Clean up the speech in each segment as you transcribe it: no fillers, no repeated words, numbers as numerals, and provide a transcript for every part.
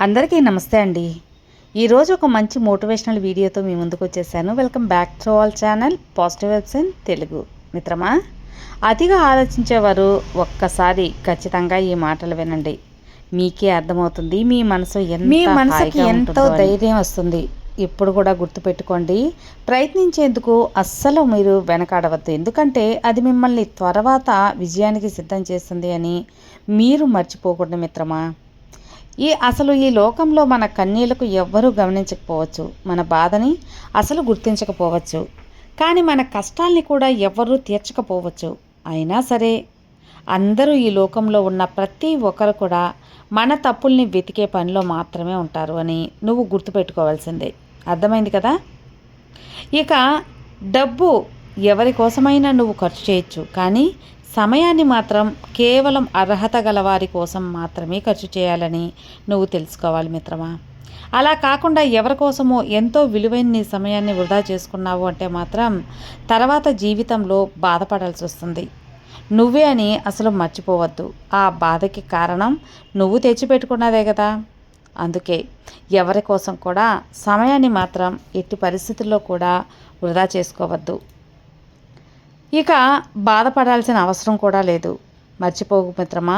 అందరికీ నమస్తే అండి. ఈరోజు ఒక మంచి మోటివేషనల్ వీడియోతో మీ ముందుకు వచ్చేసాను. Welcome back to all channel positive webs in Telugu. మిత్రమా, అతిగా ఆలోచించేవారు ఒక్కసారి ఖచ్చితంగా ఈ మాటలు వినండి. మీకే అర్థమవుతుంది మీ మనసుకి ఎంతో ధైర్యం వస్తుంది. ఇప్పుడు కూడా గుర్తుపెట్టుకోండి, ప్రయత్నించేందుకు అస్సలు మీరు వెనకాడవద్దు. ఎందుకంటే అది మిమ్మల్ని తర్వాత విజయానికి సిద్ధం చేస్తుంది అని మీరు మర్చిపోకూడదు మిత్రమా. ఈ లోకంలో మన కన్నీళ్లకు ఎవ్వరూ గమనించకపోవచ్చు, మన బాధని అసలు గుర్తించకపోవచ్చు, కానీ మన కష్టాల్ని కూడా ఎవ్వరూ తీర్చకపోవచ్చు. అయినా సరే అందరూ ఈ లోకంలో ఉన్న ప్రతి ఒక్కరు కూడా మన తప్పుల్ని వెతికే పనిలో మాత్రమే ఉంటారు అని నువ్వు గుర్తుపెట్టుకోవాల్సిందే. అర్థమైంది కదా? ఇక డబ్బు ఎవరి కోసమైనా నువ్వు ఖర్చు చేయొచ్చు, కానీ సమయాన్ని మాత్రం కేవలం అర్హత గల వారి కోసం మాత్రమే ఖర్చు చేయాలని నువ్వు తెలుసుకోవాలి మిత్రమా. అలా కాకుండా ఎవరి కోసమో ఎంతో విలువైన నీ సమయాన్ని వృధా చేసుకున్నావు అంటే మాత్రం తర్వాత జీవితంలో బాధపడాల్సి వస్తుంది. నువ్వే అని అసలు మర్చిపోవద్దు. ఆ బాధకి కారణం నువ్వు తెచ్చిపెట్టుకున్నదే కదా. అందుకే ఎవరి కోసం కూడా సమయాన్ని మాత్రం ఎట్టి పరిస్థితుల్లో కూడా వృధా చేసుకోవద్దు. ఇక బాధపడాల్సిన అవసరం కూడా లేదు. మర్చిపోకు మిత్రమా,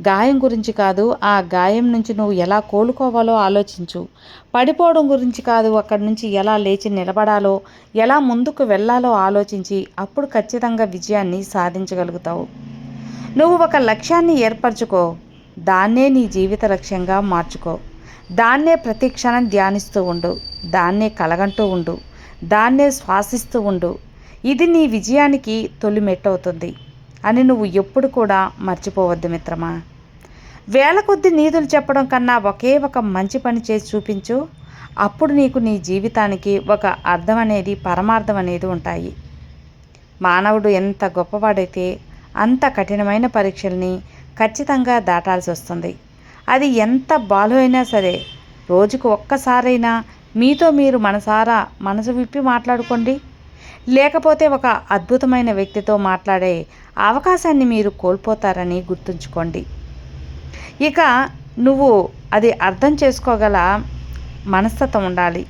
గాయం గురించి కాదు, ఆ గాయం నుంచి నువ్వు ఎలా కోలుకోవాలో ఆలోచించు. పడిపోవడం గురించి కాదు, అక్కడి నుంచి ఎలా లేచి నిలబడాలో, ఎలా ముందుకు వెళ్ళాలో ఆలోచించి అప్పుడు ఖచ్చితంగా విజయాన్ని సాధించగలుగుతావు. నువ్వు ఒక లక్ష్యాన్ని ఏర్పరచుకో, దాన్నే నీ జీవిత లక్ష్యంగా మార్చుకో. దాన్నే ప్రతి క్షణం ధ్యానిస్తూ ఉండు, దాన్నే కలగంటూ ఉండు, దాన్నే శ్వాసిస్తూ ఉండు. ఇది నీ విజయానికి తొలి మెట్టవుతుంది అని నువ్వు ఎప్పుడు కూడా మర్చిపోవద్దు మిత్రమా. వేల కొద్ది నీతులు చెప్పడం కన్నా ఒకే ఒక మంచి పని చేసి చూపించు. అప్పుడు నీకు నీ జీవితానికి ఒక అర్థం అనేది, పరమార్థం అనేది ఉంటాయి. మానవుడు ఎంత గొప్పవాడైతే అంత కఠినమైన పరీక్షల్ని ఖచ్చితంగా దాటాల్సి వస్తుంది. అది ఎంత బాలు అయినా సరే రోజుకు ఒక్కసారైనా మీతో మీరు మనసు విప్పి మాట్లాడుకోండి. లేకపోతే ఒక అద్భుతమైన వ్యక్తితో మాట్లాడే అవకాశాన్ని మీరు కోల్పోతారని గుర్తుంచుకోండి. ఇక నువ్వు అది అర్థం చేసుకోగల మనస్తత్వం ఉండాలి.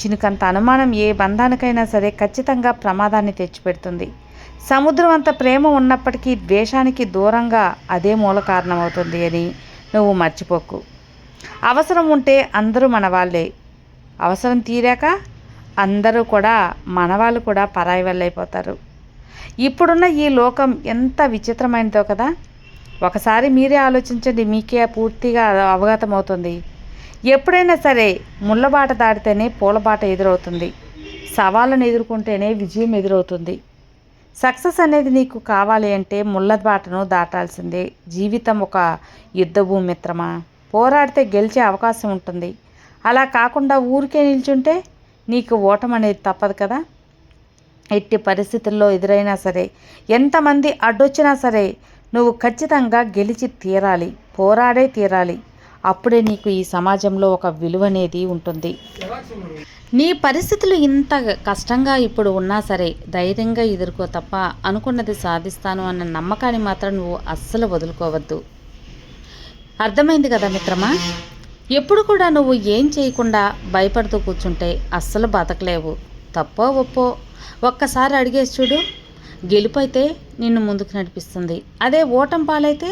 చినుకంత అనుమానం ఏ బంధానికైనా సరే ఖచ్చితంగా ప్రమాదాన్ని తెచ్చిపెడుతుంది. సముద్రం అంత ప్రేమ ఉన్నప్పటికీ ద్వేషానికి దూరంగా అదే మూల కారణమవుతుంది అని నువ్వు మర్చిపోకు. అవసరం ఉంటే అందరూ మన వాళ్ళే, అవసరం తీరాక అందరూ కూడా మనవాళ్ళు కూడా పరాయి వాళ్ళు అయిపోతారు. ఇప్పుడున్న ఈ లోకం ఎంత విచిత్రమైనదో కదా. ఒకసారి మీరే ఆలోచించండి, మీకే పూర్తిగా అవగతం అవుతుంది. ఎప్పుడైనా సరే ముళ్ళబాట దాటితేనే పూలబాట ఎదురవుతుంది, సవాళ్ళను ఎదుర్కొంటేనే విజయం ఎదురవుతుంది. సక్సెస్ అనేది నీకు కావాలి అంటే ముళ్ళ బాటను దాటాల్సిందే. జీవితం ఒక యుద్ధభూమి మిత్రమా. పోరాడితే గెలిచే అవకాశం ఉంటుంది. అలా కాకుండా ఊరికే నిల్చుంటే నీకు ఓటమి అనేది తప్పదు కదా. ఎట్టి పరిస్థితుల్లో ఎదురైనా సరే, ఎంతమంది అడ్డొచ్చినా సరే నువ్వు ఖచ్చితంగా గెలిచి తీరాలి, పోరాడే తీరాలి. అప్పుడే నీకు ఈ సమాజంలో ఒక విలువ అనేది ఉంటుంది. నీ పరిస్థితులు ఇంత కష్టంగా ఇప్పుడు ఉన్నా సరే ధైర్యంగా ఎదుర్కో తప్ప అనుకున్నది సాధిస్తాను అన్న నమ్మకాన్ని మాత్రం నువ్వు అస్సలు వదులుకోవద్దు. అర్థమైంది కదా మిత్రమా. ఎప్పుడు కూడా నువ్వు ఏం చేయకుండా భయపడుతూ కూర్చుంటే అస్సలు బతకలేవు. తప్పో ఒప్పో ఒక్కసారి అడిగేసి చూడు. గెలుపైతే నిన్ను ముందుకు నడిపిస్తుంది, అదే ఓటమి పాలైతే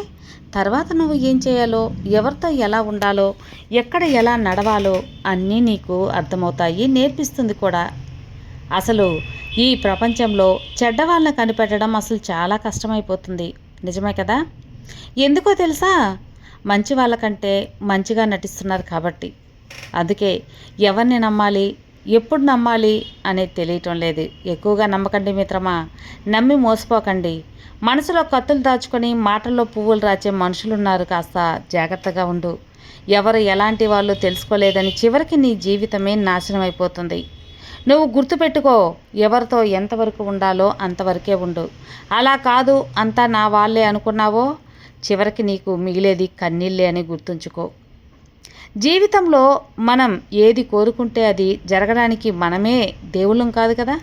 తర్వాత నువ్వు ఏం చేయాలో, ఎవరితో ఎలా ఉండాలో, ఎక్కడ ఎలా నడవాలో అన్నీ నీకు అర్థమవుతాయి, నేర్పిస్తుంది కూడా. అసలు ఈ ప్రపంచంలో చెడ్డవాళ్ళని కనిపెట్టడం అసలు చాలా కష్టమైపోతుంది. నిజమే కదా. ఎందుకో తెలుసా, మంచి వాళ్ళకంటే మంచిగా నటిస్తున్నారు కాబట్టి. అందుకే ఎవరిని నమ్మాలి, ఎప్పుడు నమ్మాలి అనేది తెలియటం లేదు. ఎక్కువగా నమ్మకండి మిత్రమా, నమ్మి మోసపోకండి. మనసులో కత్తులు దాచుకొని మాటల్లో పువ్వులు రాచే మనుషులున్నారు, కాస్త జాగ్రత్తగా ఉండు. ఎవరు ఎలాంటి వాళ్ళు తెలుసుకోలేదని చివరికి నీ జీవితమే నాశనం అయిపోతుంది. నువ్వు గుర్తుపెట్టుకో, ఎవరితో ఎంతవరకు ఉండాలో అంతవరకే ఉండు. అలా కాదు అంతా నా వాళ్ళే అనుకున్నావో చివరికి నీకు మిగిలేది కన్నీళ్ళే అని గుర్తుంచుకో. జీవితంలో మనం ఏది కోరుకుంటే అది జరగడానికి మనమే దేవుళ్ళం కాదు కదా,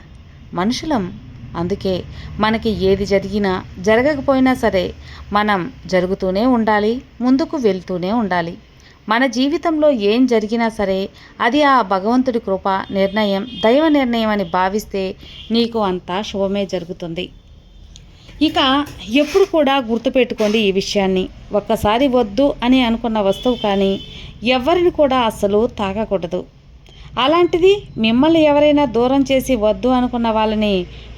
మనుషులం. అందుకే మనకి ఏది జరిగినా జరగకపోయినా సరే మనం జరుగుతూనే ఉండాలి, ముందుకు వెళ్తూనే ఉండాలి. మన జీవితంలో ఏం జరిగినా సరే అది ఆ భగవంతుడి కృప, నిర్ణయం, దైవ నిర్ణయం అని భావిస్తే నీకు అంతా శుభమే జరుగుతుంది. ఇక ఎప్పుడు కూడా గుర్తుపెట్టుకోండి ఈ విషయాన్ని. ఒక్కసారి వద్దు అని అనుకున్న వస్తువు కానీ ఎవరిని కూడా అస్సలు తాకకూడదు. అలాంటిది మిమ్మల్ని ఎవరైనా దూరం చేసి వద్దు అనుకున్న వాళ్ళని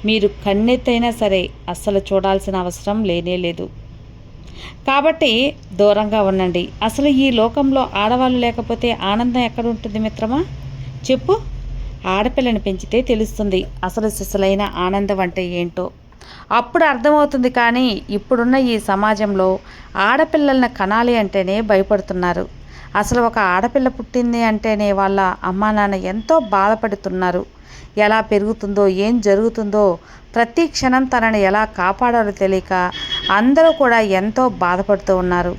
మీరు కన్నెత్తైనా సరే అస్సలు చూడాల్సిన అవసరం లేనే లేదు. కాబట్టి దూరంగా ఉండండి. అసలు ఈ లోకంలో ఆడవాళ్ళు లేకపోతే ఆనందం ఎక్కడ ఉంటుంది మిత్రమా? చెప్పు. ఆడపిల్లని పెంచితే తెలుస్తుంది అసలు సిసలైన ఆనందం అంటే ఏంటో. అప్పుడు అర్థమవుతుంది. కానీ ఇప్పుడున్న ఈ సమాజంలో ఆడపిల్లల్ని కనాలి అంటేనే భయపడుతున్నారు. అసలు ఒక ఆడపిల్ల పుట్టింది అంటేనే వాళ్ళ అమ్మా నాన్న ఎంతో బాధపడుతున్నారు. ఎలా పెరుగుతుందో, ఏం జరుగుతుందో, ప్రతి క్షణం తనని ఎలా కాపాడాలో తెలియక అందరూ కూడా ఎంతో బాధపడుతూ ఉన్నారు,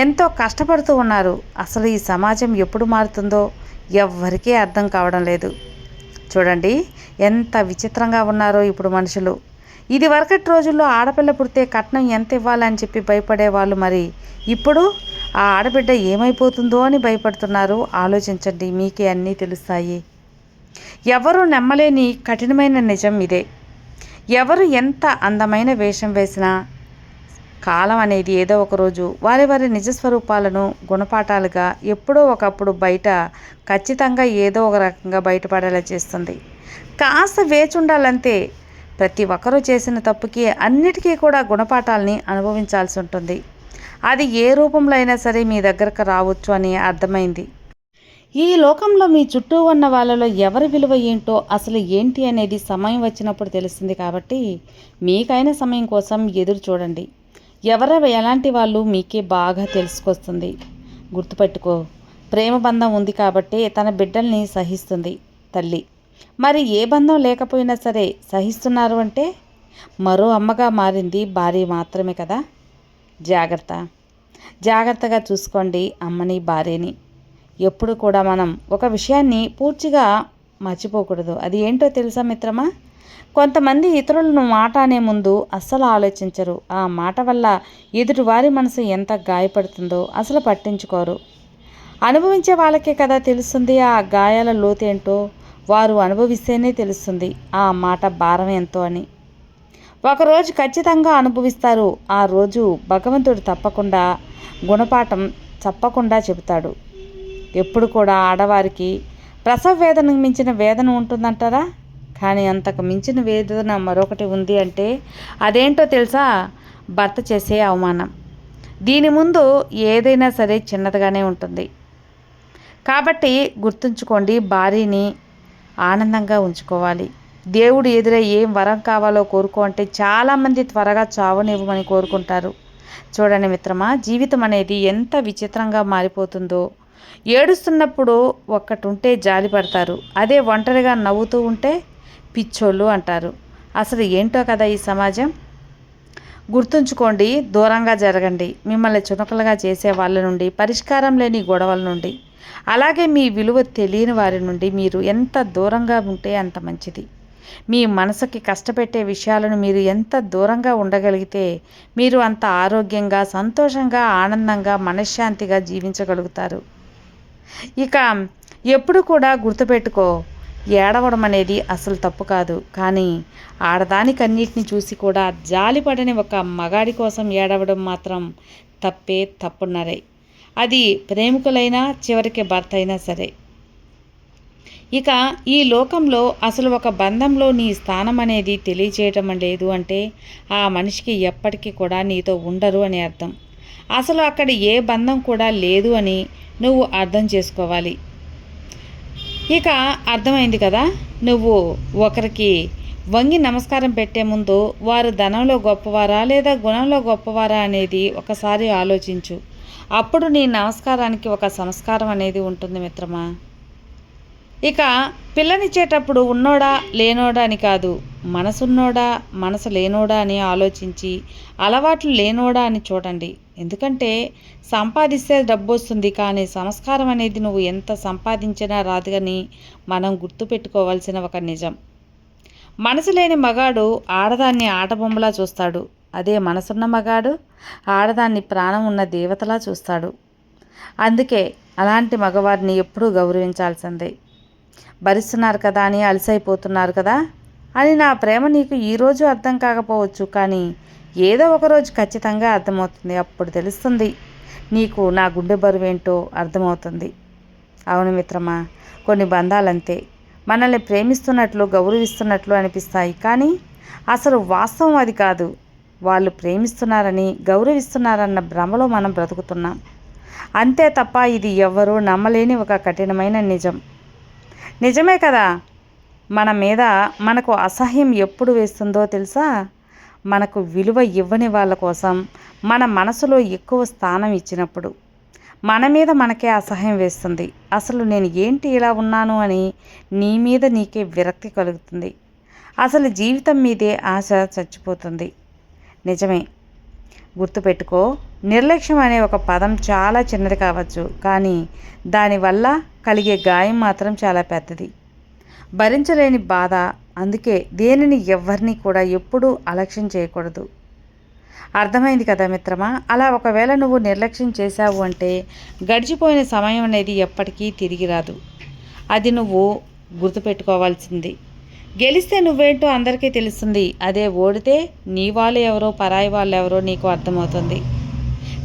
ఎంతో కష్టపడుతూ ఉన్నారు. అసలు ఈ సమాజం ఎప్పుడు మారుతుందో ఎవ్వరికీ అర్థం కావడం లేదు. చూడండి ఎంత విచిత్రంగా ఉన్నారో ఇప్పుడు మనుషులు. ఇది వరకటి రోజుల్లో ఆడపిల్ల పుడితే కట్నం ఎంత ఇవ్వాలని చెప్పి భయపడేవాళ్ళు, మరి ఇప్పుడు ఆ ఆడబిడ్డ ఏమైపోతుందో అని భయపడుతున్నారు. ఆలోచించండి, మీకే అన్నీ తెలుస్తాయి. ఎవరు నమ్మలేని కఠినమైన నిజం ఇదే. ఎవరు ఎంత అందమైన వేషం వేసినా కాలం అనేది ఏదో ఒకరోజు వారి వారి నిజస్వరూపాలను గుణపాఠాలుగా ఎప్పుడో ఒకప్పుడు బయట ఖచ్చితంగా ఏదో ఒక రకంగా బయటపడేలా చేస్తుంది. కాస్త వేచి ఉండాలంతే. ప్రతి ఒక్కరూ చేసిన తప్పుకి అన్నిటికీ కూడా గుణపాఠాలని అనుభవించాల్సి ఉంటుంది. అది ఏ రూపంలో అయినా సరే మీ దగ్గరకు రావచ్చు అని అర్థమైంది. ఈ లోకంలో మీ చుట్టూ ఉన్న వాళ్ళలో ఎవరి విలువ ఏంటో, అసలు ఏంటి అనేది సమయం వచ్చినప్పుడు తెలుస్తుంది. కాబట్టి మీకైన సమయం కోసం ఎదురు చూడండి. ఎలాంటి వాళ్ళు మీకే బాగా తెలుసుకొస్తుంది. గుర్తుపెట్టుకో, ప్రేమ బంధం ఉంది కాబట్టి తన బిడ్డల్ని సహిస్తుంది తల్లి. మరి ఏ బంధం లేకపోయినా సరే సహిస్తున్నారు అంటే మరో అమ్మగా మారింది భార్య మాత్రమే కదా. జాగ్రత్తగా చూసుకోండి అమ్మని, భార్యని. ఎప్పుడు కూడా మనం ఒక విషయాన్ని పూర్తిగా మర్చిపోకూడదు. అది ఏంటో తెలుసా మిత్రమా? కొంతమంది ఇతరులను మాట అనే ముందు అస్సలు ఆలోచించరు. ఆ మాట వల్ల ఎదుటివారి మనసు ఎంత గాయపడుతుందో అసలు పట్టించుకోరు. అనుభవించే వాళ్ళకే కదా తెలుస్తుంది ఆ గాయాల లోతేంటో. వారు అనుభవిస్తేనే తెలుస్తుంది ఆ మాట భారం ఎంతో అని. ఒకరోజు ఖచ్చితంగా అనుభవిస్తారు. ఆ రోజు భగవంతుడు తప్పకుండా గుణపాఠం చెబుతాడు. ఎప్పుడు కూడా ఆడవారికి ప్రసవ వేదనకు మించిన వేదన ఉంటుందంటారా? కానీ అంతకు మించిన వేదన మరొకటి ఉంది అంటే అదేంటో తెలుసా? భర్త చేసే అవమానం. దీని ముందు ఏదైనా సరే చిన్నదిగానే ఉంటుంది. కాబట్టి గుర్తుంచుకోండి, భార్యని ఆనందంగా ఉంచుకోవాలి. దేవుడు ఎదురై ఏం వరం కావాలో కోరుకో అంటే చాలామంది త్వరగా చావునివ్వమని కోరుకుంటారు. చూడండి మిత్రమా, జీవితం అనేది ఎంత విచిత్రంగా మారిపోతుందో. ఏడుస్తున్నప్పుడు ఒక్కటుంటే జాలి పడతారు, అదే ఒంటరిగా నవ్వుతూ ఉంటే పిచ్చోళ్ళు అంటారు. అసలు ఏంటో కదా ఈ సమాజం. గుర్తుంచుకోండి, దూరంగా జరగండి మిమ్మల్ని చునకలుగా చేసే వాళ్ళ నుండి, పరిష్కారం లేని గొడవల నుండి, అలాగే మీ విలువ తెలియని వారి నుండి మీరు ఎంత దూరంగా ఉంటే అంత మంచిది. మీ మనసుకి కష్టపెట్టే విషయాలను మీరు ఎంత దూరంగా ఉండగలిగితే మీరు అంత ఆరోగ్యంగా, సంతోషంగా, ఆనందంగా, మనశ్శాంతిగా జీవించగలుగుతారు. ఇక ఎప్పుడు కూడా గుర్తుపెట్టుకో, ఏడవడం అనేది అసలు తప్పు కాదు. కానీ ఆడదానికన్నిటిని చూసి కూడా జాలిపడని ఒక మగాడి కోసం ఏడవడం మాత్రం తప్పున్నరే. అది ప్రేమికులైనా చివరికి భర్త అయినా సరే. ఇక ఈ లోకంలో అసలు ఒక బంధంలో నీ స్థానం అనేది తెలియచేయటం లేదు అంటే ఆ మనిషికి ఎప్పటికీ కూడా నీతో ఉండరు అని అర్థం. అసలు అక్కడ ఏ బంధం కూడా లేదు అని నువ్వు అర్థం చేసుకోవాలి. ఇక అర్థమైంది కదా. నువ్వు ఒకరికి వంగి నమస్కారం పెట్టే ముందు వారు ధనంలో గొప్పవారా లేదా గుణంలో గొప్పవారా అనేది ఒకసారి ఆలోచించు. అప్పుడు నీ నమస్కారానికి ఒక సంస్కారం అనేది ఉంటుంది మిత్రమా. ఇక పిల్లనిచ్చేటప్పుడు ఉన్నోడా లేనోడా అని కాదు, మనసున్నోడా మనసు లేనోడా అని ఆలోచించి అలవాట్లు లేనోడా అని చూడండి. ఎందుకంటే సంపాదిస్తే డబ్బు వస్తుంది, కానీ సంస్కారం అనేది నువ్వు ఎంత సంపాదించినా రాదు అని మనం గుర్తుపెట్టుకోవాల్సిన ఒక నిజం. మనసు లేని మగాడు ఆడదాన్ని ఆటబొమ్మలా చూస్తాడు. అదే మనసున్న మగాడు ఆడదాన్ని ప్రాణం ఉన్న దేవతలా చూస్తాడు. అందుకే అలాంటి మగవారిని ఎప్పుడూ గౌరవించాల్సిందే. భరిస్తున్నారు కదా అని అలసైపోతున్నారు కదా అని నా ప్రేమ నీకు ఈరోజు అర్థం కాకపోవచ్చు, కానీ ఏదో ఒకరోజు ఖచ్చితంగా అర్థమవుతుంది. అప్పుడు తెలుస్తుంది నీకు నా గుండె బరువేంటో అర్థమవుతుంది. అవును మిత్రమా, కొన్ని బంధాలంతే. మనల్ని ప్రేమిస్తున్నట్లు గౌరవిస్తున్నట్లు అనిపిస్తాయి, కానీ అసలు వాస్తవం అది కాదు. వాళ్ళు ప్రేమిస్తున్నారని గౌరవిస్తున్నారన్న భ్రమలో మనం బ్రతుకుతున్నాం అంతే తప్ప ఇది ఎవ్వరూ నమ్మలేని ఒక కఠినమైన నిజం. నిజమే కదా. మన మీద మనకు అసహ్యం ఎప్పుడు వేస్తుందో తెలుసా? మనకు విలువ ఇవ్వని వాళ్ళ కోసం మన మనసులో ఎక్కువ స్థానం ఇచ్చినప్పుడు మన మీద మనకే అసహ్యం వేస్తుంది. అసలు నేను ఏంటి ఇలా ఉన్నాను అని నీ మీద నీకే విరక్తి కలుగుతుంది. అసలు జీవితం మీదే ఆశ చచ్చిపోతుంది. నిజమే. గుర్తుపెట్టుకో, నిర్లక్ష్యం అనే ఒక పదం చాలా చిన్నది కావచ్చు, కానీ దానివల్ల కలిగే గాయం మాత్రం చాలా పెద్దది. భరించలేని బాధ. అందుకే దేనిని ఎవరిని కూడా ఎప్పుడూ అలక్ష్యం చేయకూడదు. అర్థమైంది కదా మిత్రమా? అలా ఒకవేళ నువ్వు నిర్లక్ష్యం చేశావు అంటే గడిచిపోయిన సమయం అనేది ఎప్పటికీ తిరిగి రాదు. అది నువ్వు గుర్తుపెట్టుకోవాల్సింది. గెలిస్తే నువ్వేంటో అందరికీ తెలుస్తుంది. అదే ఓడితే నీ వాళ్ళు ఎవరో పరాయి వాళ్ళు ఎవరో నీకు అర్థమవుతుంది.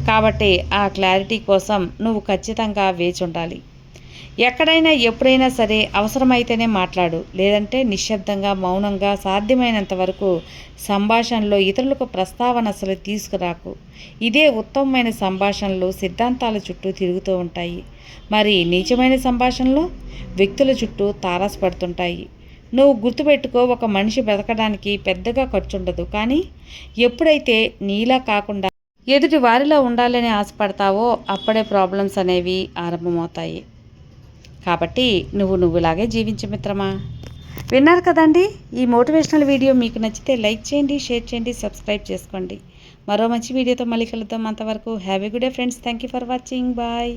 కాబట్టి ఆ క్లారిటీ కోసం నువ్వు ఖచ్చితంగా వేచి ఉండాలి. ఎక్కడైనా ఎప్పుడైనా సరే అవసరమైతేనే మాట్లాడు, లేదంటే నిశ్శబ్దంగా మౌనంగా సాధ్యమైనంత వరకు సంభాషణలో ఇతరులకు ప్రస్తావన అసలు తీసుకురాకు. ఇదే ఉత్తమమైన సంభాషణలు సిద్ధాంతాల చుట్టూ తిరుగుతూ ఉంటాయి. మరి నీచమైన సంభాషణలు వ్యక్తుల చుట్టూ తారసపడుతుంటాయి. నువ్వు గుర్తుపెట్టుకో, ఒక మనిషి బ్రతకడానికి పెద్దగా ఖర్చు ఉండదు, కానీ ఎప్పుడైతే నీలా కాకుండా ఎదుటి వారిలో ఉండాలని ఆశపడతావో అప్పుడే ప్రాబ్లమ్స్ అనేవి ఆరంభమవుతాయి. కాబట్టి నువ్వులాగే జీవించు మిత్రమా. విన్నారు కదండి, ఈ మోటివేషనల్ వీడియో మీకు నచ్చితే లైక్ చేయండి, షేర్ చేయండి, సబ్స్క్రైబ్ చేసుకోండి. మరో మంచి వీడియోతో మళ్ళీ కలుద్దాం. అంతవరకు have a good day friends. Thank you for watching. Bye.